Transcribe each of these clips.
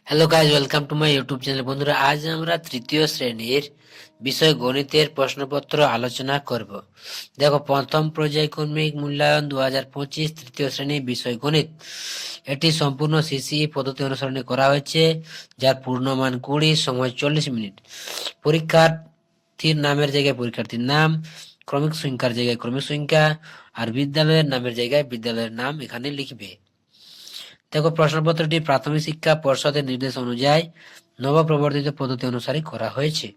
Hello guys, welcome to my YouTube channel. বন্ধুরা, আজ আমরা তৃতীয় শ্রেণীর বিষয় গণিতের প্রশ্নপত্র আলোচনা করব। দেখো, প্রথম পর্যায়ক্রমিক মূল্যায়ন 2025 তৃতীয় শ্রেণী বিষয় গণিত। এটি সম্পূর্ণ সিসিই পদ্ধতি অনুসরণে করা হয়েছে, যার পূর্ণমান 20, সময় 40 মিনিট। পরীক্ষার্থীর নামের জায়গায় পরীক্ষার্থীর নাম, ক্রমিক সংখ্যার জায়গায় ক্রমিক সংখ্যা, আর বিদ্যালয়ের নামের জায়গায় বিদ্যালয়ের নাম এখানে লিখবে। দেখো, প্রশ্নপত্রটি প্রাথমিক শিক্ষা পর্ষদের নির্দেশ অনুযায়ী নবপ্রবর্তিত পদ্ধতি অনুসারে করা হয়েছে।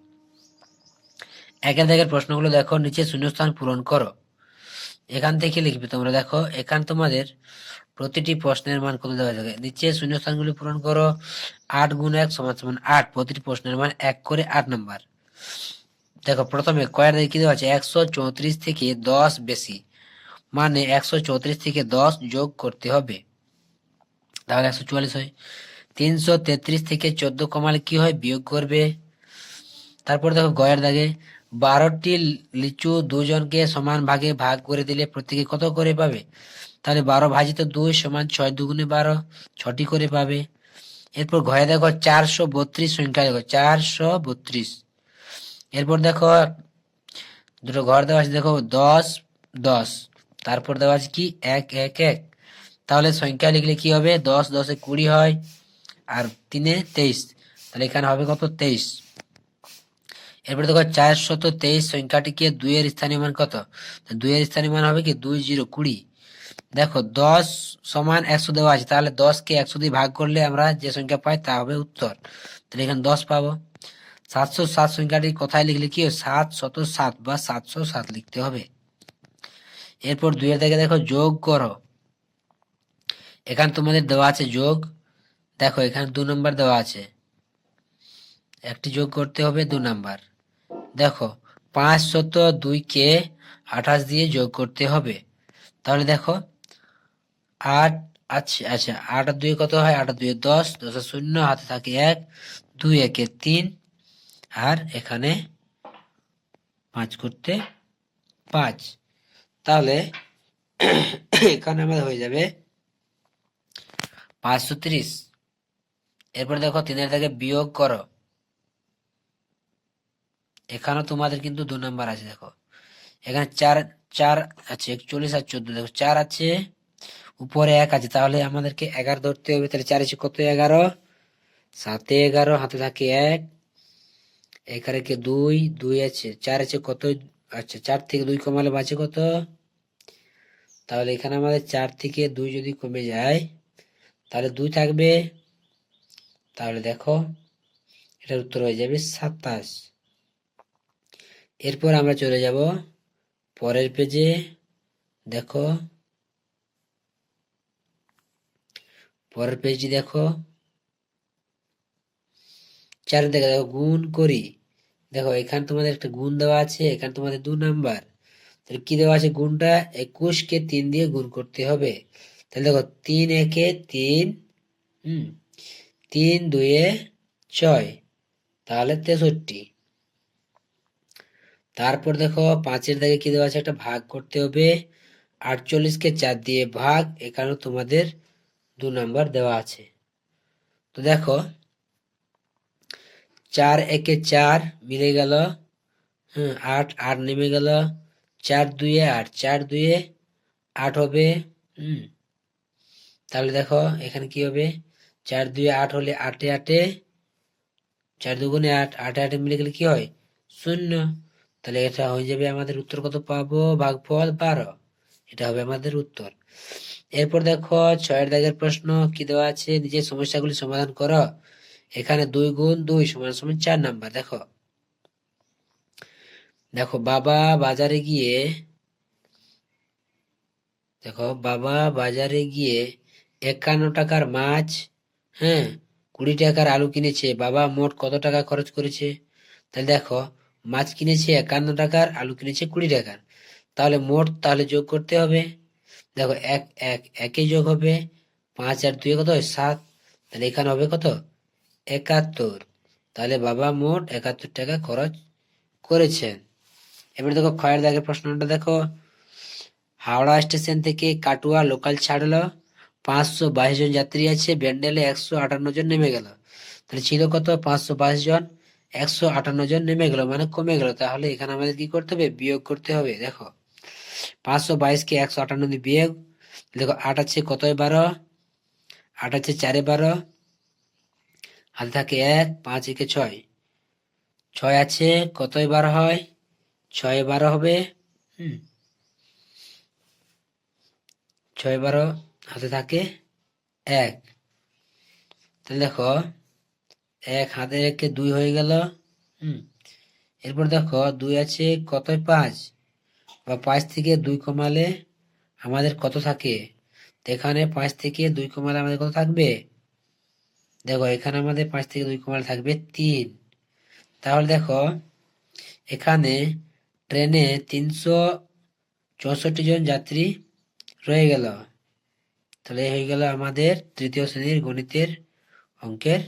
একের দাগের প্রশ্নগুলো দেখো, নিচে শূন্যস্থান পূরণ করো। এখান থেকে লিখবে তোমরা। দেখো, এখান তোমাদের প্রতিটি প্রশ্নের মান কত দেওয়া যাবে। নিচে শূন্যস্থানগুলি পূরণ করো। 8 গুণ 1 সমান সমান 8। প্রতিটি প্রশ্নের মান 1 করে 8 নাম্বার। দেখো, প্রথমে কয়ের দাগে কি দেওয়া আছে? 134 থেকে 10 বেশি, মানে 134 থেকে 10 যোগ করতে হবে, তাহলে 144 হয়। 333 থেকে 14 কমালে কি হয়? বিয়োগ করবে। তারপর দেখো, গয়ের দাগে 12টি লিচু দুজনকে সমান ভাগে ভাগ করে দিলে প্রত্যেকে কত করে পাবে? তাহলে 12 ভাজিত 2 সমান 6 দুগুণে 12, 6টি করে পাবে। এরপর ঘরে দেখো 432 সংখ্যা, দেখো 432। এরপর দেখো দুটো ঘর দেওয়া আছে, দেখো 10 10, তারপর দেওয়া আছে কি 1 1 1। তাহলে সংখ্যা লিখলে কি হবে? 10 10 20 হয়, আর 3 23, তাহলে এখানে হবে কত? 23। এরপরে দেখো 423 সংখ্যাটিকে 2 এর স্থানীয় মান কত? 2 এর স্থানীয় মান হবে কি 20 দেখো 10 সমান 100 দেওয়া আছে, তাহলে 10 কে 100 দিয়ে ভাগ করলে আমরা যে সংখ্যা পাই তা হবে উত্তর। তাহলে এখানে 10 পাবো। 707 সংখ্যাটি কোথায় লিখলে কি হবে? 707 বা 707 লিখতে হবে। এরপর 2 এর থেকে দেখো যোগ করো। এখানে তোমাদের দেওয়া আছে যোগ। দেখো, এখানে 2 নম্বর দেওয়া আছে, একটি যোগ করতে হবে 2 নাম্বার। দেখো, 502 কে 28 দিয়ে যোগ করতে হবে। তাহলে দেখো 8, আচ্ছা আচ্ছা, 8 আর 2 কত হয়? 8 আর 2 10, 10 আর 0, হাতে থাকে 1, 2 1 3, আর এখানে 5 করতে 5। তাহলে এখানে আমাদের হয়ে যাবে 530। এরপর দেখো 3 এর থেকে বিয়োগ করো। এখানেও তোমাদের কিন্তু 2 নাম্বার আছে। দেখো, এখানে 4 4 আছে, 41 আর 14। দেখো 4 আছে, উপরে 1 আছে, তাহলে আমাদেরকে 11 ধরতে হবে। তাহলে 4 আছে কত? 11, 7 11, হাতে থাকে 1, এখানে কি 2 2 আছে, 4 আছে কত? আচ্ছা, 4 থেকে 2 কমালে বাঁচে কত? তাহলে এখানে আমাদের 4 থেকে 2 যদি কমে যায় তাহলে 2 থাকবে। তাহলে দেখো এটার উত্তর হয়ে যাবে 27। এরপর আমরা চলে যাব পরের পেজে। দেখো, পরের পেজটি দেখো, 4 থেকে দেখো গুণ করি। দেখো, এখানে তোমাদের একটা গুণ দেওয়া আছে, এখানে তোমাদের 2 নাম্বার। তাহলে কি দেওয়া আছে? গুণটা 21 কে 3 দিয়ে গুণ করতে হবে। তাহলে দেখো 3 1 3, 3 2 6, তাহলে 63। তারপর দেখো 5 এর দাগে কি দেওয়া আছে? একটা ভাগ করতে হবে। 48 কে 4 দিয়ে ভাগ, এখানেও তোমাদের 2 নাম্বার দেওয়া আছে। তো দেখো 4 1 4 মিলে গেল, 8 8 নেমে গেল, 4 2 8, 4 2 8 হবে। তাহলে দেখো এখানে কি হবে? 4 2 8 হলে 8 8, 4 2 8, 8 8 মিলে গেলে কি হয়? 0। তাহলে এটা হয়ে যাবে আমাদের উত্তর। কত পাবো? ভাগফল 12। এটা হবে আমাদের উত্তর। এরপর দেখো 6 এর দাগের প্রশ্ন কি দেওয়া আছে? নিজের সমস্যাগুলি সমাধান করো। এখানে 2 গুণ 2 সমান সমান 4 নাম্বার। দেখো দেখো বাবা বাজারে গিয়ে দেখো বাবা বাজারে গিয়ে 51 টাকার মাছ, 20 টাকার আলু কিনেছে। বাবা মোট কত টাকা খরচ করেছে? তাহলে দেখো, মাছ কিনেছে 51 টাকার, আলু কিনেছে 20 টাকার, তাহলে মোট তাহলে যোগ করতে হবে। দেখো 1 1 একে যোগ হবে, 5 আর 2 কত হয়? 7। তাহলে এখানে হবে কত? 71। তাহলে বাবা মোট 71 টাকা খরচ করেছেন। এবার দেখো ক্ষয়ের দাগের প্রশ্নটা দেখো, হাওড়া স্টেশন থেকে কাটুয়া লোকাল ছাড়লো 522 জন যাত্রী আছে, ব্যান্ডেলে 158 জন নেমে গেল। তাহলে ছিল কত? 522 জন, 158 জন নেমে গেল, মানে কমে গেল। তাহলে এখানে আমাদের কি করতে হবে? বিয়োগ করতে হবে। দেখো 522 কে 158 দিয়ে বিয়োগ, দেখো 8 আছে কত? 12। 8 আছে 4 12, হাতে থাকে 1, 5 একে 6, 6 আছে কত? 12 হয়, 6 12 হবে। 6 12, হাতে থাকে 1। তাহলে দেখো 1 হাতে রেখে 2 হয়ে গেল। এরপর দেখো 2 আছে কত? 5, বা 5 থেকে 2 কমালে আমাদের কত থাকে? এখানে 5 থেকে 2 কমালে আমাদের কত থাকবে? দেখো এখানে আমাদের 5 থেকে 2 কমালে থাকবে 3। তাহলে দেখো এখানে ট্রেনে 364 জন যাত্রী রয়ে গেল। তাহলে হয়ে গেল আমাদের তৃতীয় শ্রেণীর গণিতের অঙ্কের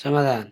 সমাধান।